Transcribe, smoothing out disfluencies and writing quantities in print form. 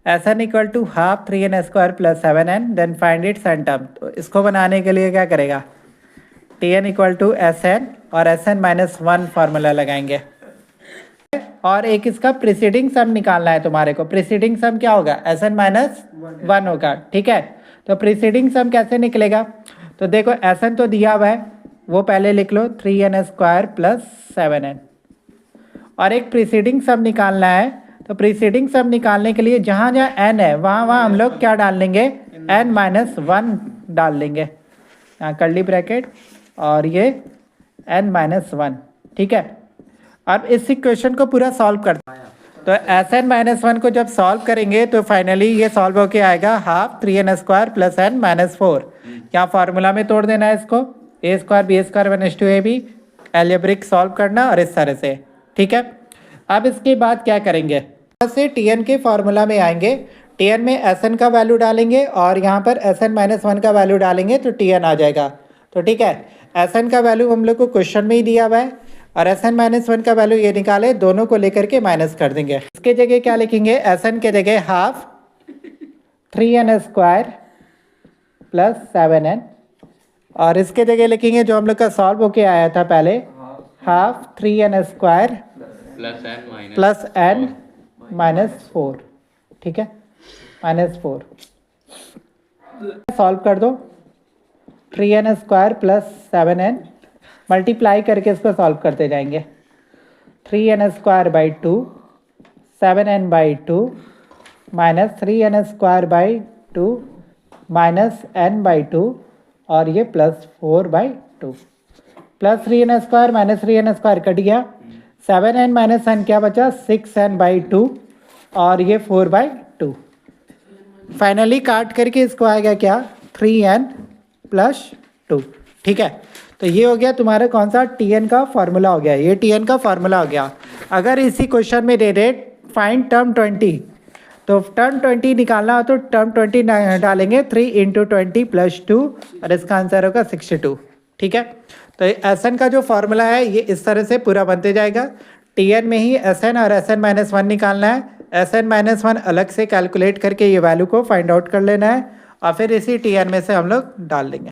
S N equal to half 3n² plus 7n, then find its N term. तो इसको बनाने के लिए क्या करेगा, T N equal to S N और एस एन माइनस 1 फार्मूला लगाएंगे। और एक इसका प्रीसीडिंग सम निकालना है तुम्हारे को। प्रीसीडिंग सम क्या होगा, एस एन माइनस 1 होगा, ठीक है। तो प्रीसीडिंग सम कैसे निकलेगा, तो देखो एस एन तो दिया हुआ है, वो पहले लिख लो 3n² प्लस 7n। और एक प्रीसीडिंग सम निकालना है, तो प्रीसीडिंग सम निकालने के लिए जहाँ जहाँ n है वहाँ हम लोग क्या डाल लेंगे, n माइनस 1 डाल लेंगे, यहाँ कर्ली ब्रैकेट और ये n माइनस 1, ठीक है। अब इस इक्वेशन को पूरा सॉल्व करते हैं। तो एस एन माइनस 1 को जब सॉल्व करेंगे तो फाइनली ये सॉल्व होके आएगा half 3n² plus n minus 4। यहाँ फार्मूला में तोड़ देना है इसको, a² b² 1:ab, algebraic solve करना और इस तरह से, ठीक है। अब इसके बाद क्या करेंगे, से टी एन के फार्मूला में आएंगे, टी एन में एस एन का वैल्यू डालेंगे और यहाँ पर एस एन माइनस 1 का वैल्यू डालेंगे तो टी एन आ जाएगा। तो ठीक है, एस एन का वैल्यू हम लोग को क्वेश्चन में ही दिया हुआ है और एस एन माइनस 1 का वैल्यू ये निकाले, दोनों को लेकर के माइनस कर देंगे। इसके जगह क्या लिखेंगे, एस एन के जगह हाफ 3n² प्लस 7n, और इसके जगह लिखेंगे जो हम लोग का सॉल्व होके आया था पहले, half 3n² plus n minus 4, ठीक है, माइनस 4। सॉल्व कर दो, 3n² प्लस 7n मल्टीप्लाई करके इसको सॉल्व करते जाएंगे। 3n² by 2, 7n by 2 minus 3n² by 2 minus n by 2 और ये plus 4 by 2, plus 3n² minus 3n² cut गया, 7n माइनस n क्या बचा, 6n बाई 2 और ये 4 बाई 2। फाइनली काट करके इसको आएगा क्या, 3n प्लस 2, ठीक है। तो ये हो गया तुम्हारा कौन सा, टीएन का फार्मूला हो गया, ये टीएन का फार्मूला हो गया। अगर इसी क्वेश्चन में दे दे फाइंड टर्म 20, तो टर्म 20 निकालना हो तो टर्म 20 डालेंगे, 3 × 20 प्लस 2 और इसका आंसर होगा 62, ठीक है। तो एस एन का जो फार्मूला है ये इस तरह से पूरा बनते जाएगा। टीएन में ही एस एन और एस एन माइनस 1 निकालना है, एस एन माइनस 1 अलग से कैलकुलेट करके ये वैल्यू को फाइंड आउट कर लेना है और फिर इसी टीएन में से हम लोग डाल देंगे।